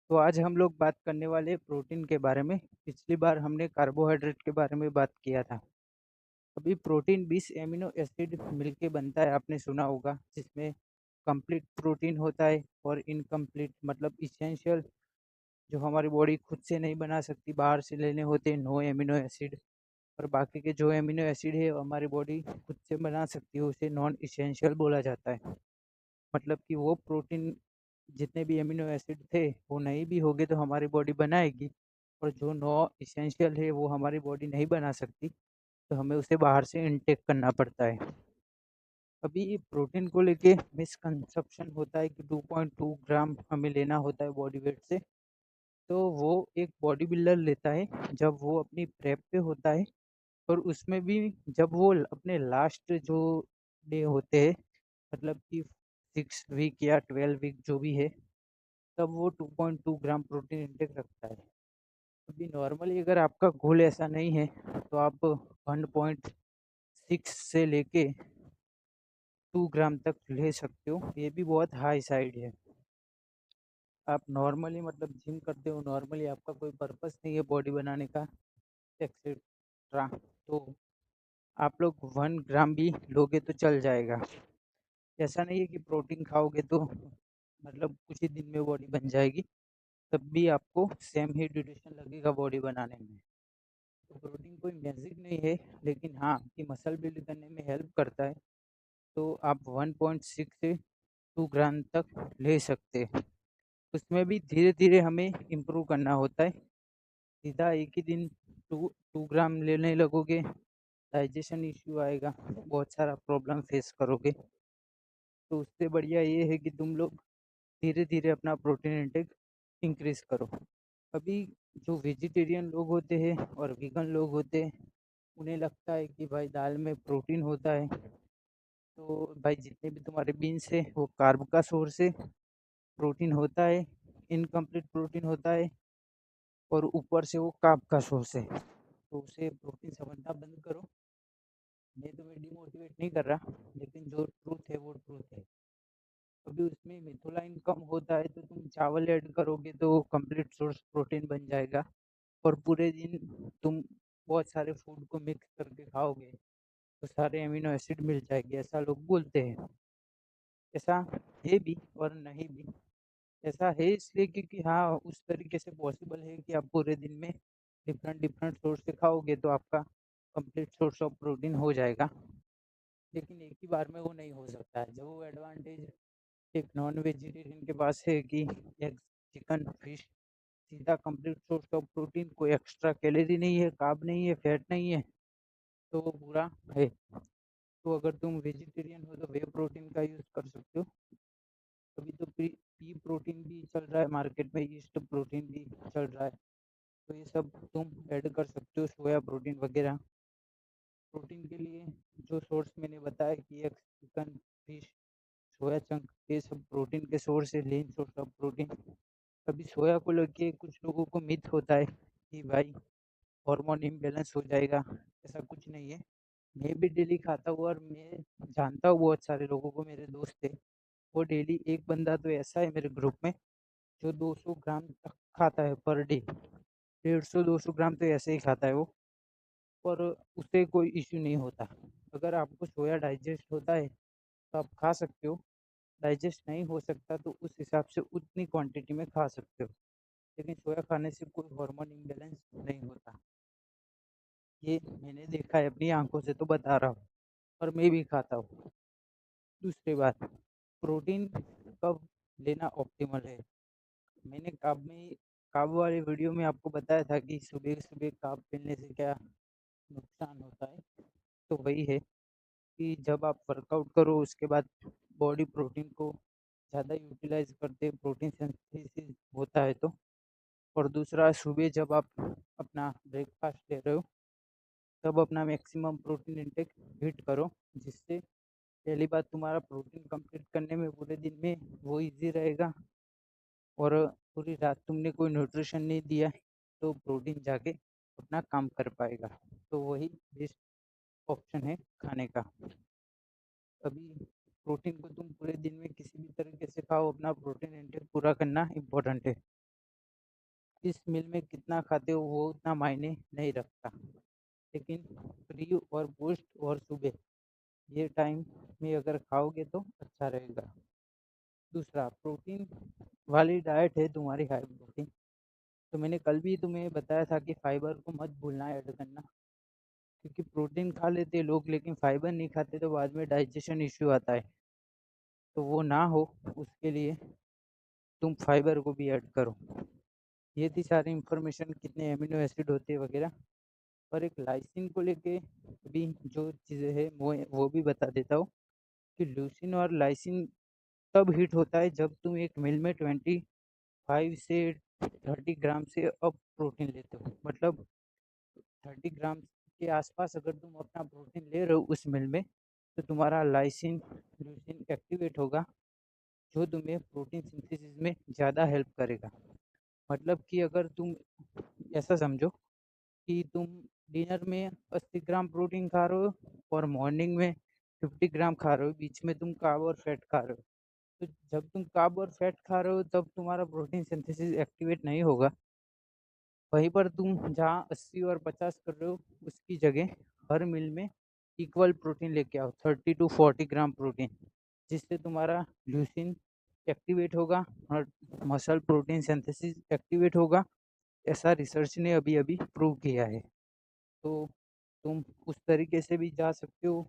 तो आज हम लोग बात करने वाले हैं प्रोटीन के बारे में। पिछली बार हमने कार्बोहाइड्रेट के बारे में बात किया था। अभी प्रोटीन 20 एमिनो एसिड मिलके बनता है, आपने सुना होगा, जिसमें कंप्लीट प्रोटीन होता है और इनकम्प्लीट मतलब इसेंशियल, जो हमारी बॉडी खुद से नहीं बना सकती, बाहर से लेने होते हैं, नो एमिनो एसिड। और बाकी के जो एमिनो एसिड है हमारी बॉडी खुद से बना सकती है, उसे नॉन इसेंशियल बोला जाता है। मतलब कि वो प्रोटीन, जितने भी एमिनो एसिड थे वो नहीं भी होंगे तो हमारी बॉडी बनाएगी, और जो नो इसेंशियल है वो हमारी बॉडी नहीं बना सकती, तो हमें उसे बाहर से इनटेक करना पड़ता है। अभी प्रोटीन को लेके मिसकंसेप्शन होता है कि 2.2 ग्राम हमें लेना होता है बॉडी वेट से। तो वो एक बॉडी बिल्डर लेता है जब वो अपनी प्रेप पे होता है, और उसमें भी जब वो अपने लास्ट जो डे होते हैं, मतलब कि 6 वीक या 12 वीक जो भी है, तब वो 2.2 ग्राम प्रोटीन इंटेक रखता है। अभी नॉर्मली अगर आपका गोल ऐसा नहीं है तो आप 1.6 से लेके 2 ग्राम तक ले सकते हो, ये भी बहुत हाई साइड है। आप नॉर्मली मतलब जिम करते हो, नॉर्मली आपका कोई पर्पस नहीं है बॉडी बनाने का एक्सेट्रा, तो आप लोग 1 ग्राम भी लोगे तो चल जाएगा। ऐसा नहीं है कि प्रोटीन खाओगे तो मतलब कुछ ही दिन में बॉडी बन जाएगी, तब भी आपको सेम ही ड्यूरेशन लगेगा बॉडी बनाने में। तो प्रोटीन कोई मैजिक नहीं है, लेकिन हाँ, कि मसल बिल्ड करने में हेल्प करता है। तो आप 1.6 से 2 ग्राम तक ले सकते हैं। उसमें भी धीरे धीरे हमें इम्प्रूव करना होता है। सीधा एक ही दिन टू टू ग्राम लेने लगोगे, डाइजेशन इश्यू आएगा, बहुत सारा प्रॉब्लम फेस करोगे। तो उससे बढ़िया ये है कि तुम लोग धीरे धीरे अपना प्रोटीन इंटेक इंक्रीज करो। अभी जो वेजिटेरियन लोग होते हैं और वीगन लोग होते हैं, उन्हें लगता है कि भाई दाल में प्रोटीन होता है, तो भाई जितने भी तुम्हारे बीन्स है वो कार्ब का सोर्स है, प्रोटीन होता है, इनकम्प्लीट प्रोटीन होता है, और ऊपर से वो कार्ब का सोर्स है, तो उसे प्रोटीन समझना बंद करो। मैं तुम्हें डिमोटिवेट नहीं कर रहा, लेकिन जो ट्रूथ है वो ट्रूथ है। अभी उसमें मेथोलाइन कम होता है तो तुम चावल ऐड करोगे तो कंप्लीट सोर्स प्रोटीन बन जाएगा, और पूरे दिन तुम बहुत सारे फूड को मिक्स करके खाओगे तो सारे अमीनो एसिड मिल जाएंगे, ऐसा लोग बोलते हैं। ऐसा है भी और नहीं भी। ऐसा है इसलिए क्योंकि हाँ, उस तरीके से पॉसिबल है कि आप पूरे दिन में डिफरेंट डिफरेंट सोर्स से खाओगे तो आपका कंप्लीट सोर्स ऑफ प्रोटीन हो जाएगा। लेकिन एक ही बार में वो नहीं हो सकता है। जो वो एडवांटेज एक नॉन वेजिटेरियन के पास है कि एग, चिकन, फिश सीधा कंप्लीट सोर्स ऑफ प्रोटीन, कोई एक्स्ट्रा कैलोरी नहीं है, कार्ब नहीं है, फैट नहीं है, तो वो पूरा है। तो अगर तुम वेजिटेरियन हो तो वे प्रोटीन का यूज़ कर सकते हो। अभी तो पी प्रोटीन भी चल रहा है मार्केट में, ईस्ट प्रोटीन भी चल रहा है, तो ये सब तुम ऐड कर सकते हो, सोया प्रोटीन वगैरह। प्रोटीन के लिए जो सोर्स मैंने बताया कि एग, चिकन, फिश, सोया चंक, ये सब प्रोटीन के सोर्स है, लीन सोर्स ऑफ प्रोटीन। अभी सोया को लेके कुछ लोगों को मिथ होता है कि भाई हार्मोन इम्बैलेंस हो जाएगा, ऐसा कुछ नहीं है। मैं भी डेली खाता हूँ, और मैं जानता हूँ बहुत सारे लोगों को, मेरे दोस्त है वो डेली, एक बंदा तो ऐसा है मेरे ग्रुप में जो 200 ग्राम तक खाता है पर डे। 150-200 ग्राम तो ऐसे ही खाता है वो, और उससे कोई इश्यू नहीं होता। अगर आपको सोया डाइजेस्ट होता है तो आप खा सकते हो, डाइजेस्ट नहीं हो सकता तो उस हिसाब से उतनी क्वांटिटी में खा सकते हो। लेकिन सोया खाने से कोई हार्मोन इम्बैलेंस नहीं होता, ये मैंने देखा है अपनी आंखों से, तो बता रहा हूँ, और मैं भी खाता हूँ। दूसरी बात, प्रोटीन कब लेना ऑप्टिमल है। मैंने काब वाले वीडियो में आपको बताया था कि सुबह सुबह काब पीने से क्या नुकसान होता है। तो वही है कि जब आप वर्कआउट करो उसके बाद बॉडी प्रोटीन को ज़्यादा यूटिलाइज करते, प्रोटीन सिंथेसिस होता है तो। और दूसरा, सुबह जब आप अपना ब्रेकफास्ट ले रहे हो तब अपना मैक्सिमम प्रोटीन इंटेक हिट करो, जिससे पहली बात तुम्हारा प्रोटीन कंप्लीट करने में पूरे दिन में वो इजी रहेगा, और पूरी रात तुमने कोई न्यूट्रिशन नहीं दिया तो प्रोटीन जाके अपना काम कर पाएगा। तो वही बेस्ट ऑप्शन है खाने का। अभी प्रोटीन को तुम पूरे दिन में किसी भी तरीके से खाओ, अपना प्रोटीन इंटेक पूरा करना इम्पोर्टेंट है। किस मील में कितना खाते हो वो उतना मायने नहीं रखता, लेकिन प्री और पोस्ट और सुबह ये टाइम में अगर खाओगे तो अच्छा रहेगा। दूसरा, प्रोटीन वाली डाइट है तुम्हारी हाई प्रोटीन, तो मैंने कल भी तुम्हें बताया था कि फाइबर को मत भूलना ऐड करना, क्योंकि प्रोटीन खा लेते हैं लोग लेकिन फाइबर नहीं खाते तो बाद में डाइजेशन इश्यू आता है। तो वो ना हो उसके लिए तुम फाइबर को भी ऐड करो। ये थी सारी इन्फॉर्मेशन, कितने एमिनो एसिड होते हैं वगैरह। और एक लाइसिन को लेके भी जो चीज़ें हैं वो भी बता देता हूँ कि लूसिन और लाइसिन तब हिट होता है जब तुम एक मील में 25 से 30 ग्राम से अब प्रोटीन लेते हो। मतलब 30 ग्राम के आसपास अगर तुम अपना प्रोटीन ले रहे हो उस मील में, तो तुम्हारा लाइसिन लूसिन एक्टिवेट होगा, जो तुम्हें प्रोटीन सिंथेसिस में ज़्यादा हेल्प करेगा। मतलब कि अगर तुम ऐसा समझो कि तुम डिनर में 80 ग्राम प्रोटीन खा रहे हो और मॉर्निंग में 50 ग्राम खा रहे हो, बीच में तुम कार्ब और फैट खा रहे हो। तो जब तुम कार्ब और फैट खा रहे हो तब तुम्हारा प्रोटीन सिंथेसिस एक्टिवेट नहीं होगा। वहीं पर तुम जहाँ 80 और 50 कर रहे हो उसकी जगह हर मील में इक्वल प्रोटीन लेके आओ, 30 to 40 ग्राम प्रोटीन, जिससे तुम्हारा ल्यूसिन एक्टिवेट होगा और मसल प्रोटीन सिंथेसिस एक्टिवेट होगा। ऐसा रिसर्च ने अभी अभी प्रूव किया है। तो तुम उस तरीके से भी जा सकते हो।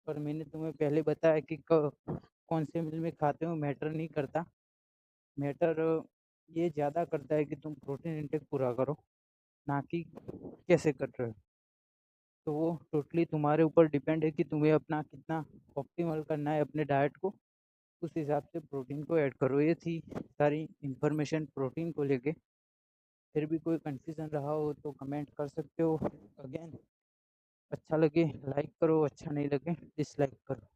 और मैंने तुम्हें पहले बताया कि कौन से मील में खाते हो मैटर नहीं करता। मैटर ये ज़्यादा करता है कि तुम प्रोटीन इंटेक पूरा करो, ना कि कैसे कर रहे हो। तो वो टोटली तुम्हारे ऊपर डिपेंड है कि तुम्हें अपना कितना ऑप्टिमल करना है अपने डाइट को, उस हिसाब से प्रोटीन को ऐड करो। ये थी सारी इन्फॉर्मेशन प्रोटीन को लेके। फिर भी कोई कन्फ्यूज़न रहा हो तो कमेंट कर सकते हो। अगेन, अच्छा लगे लाइक करो, अच्छा नहीं लगे डिसलाइक करो।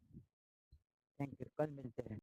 थैंक यू, कल मिलते हैं।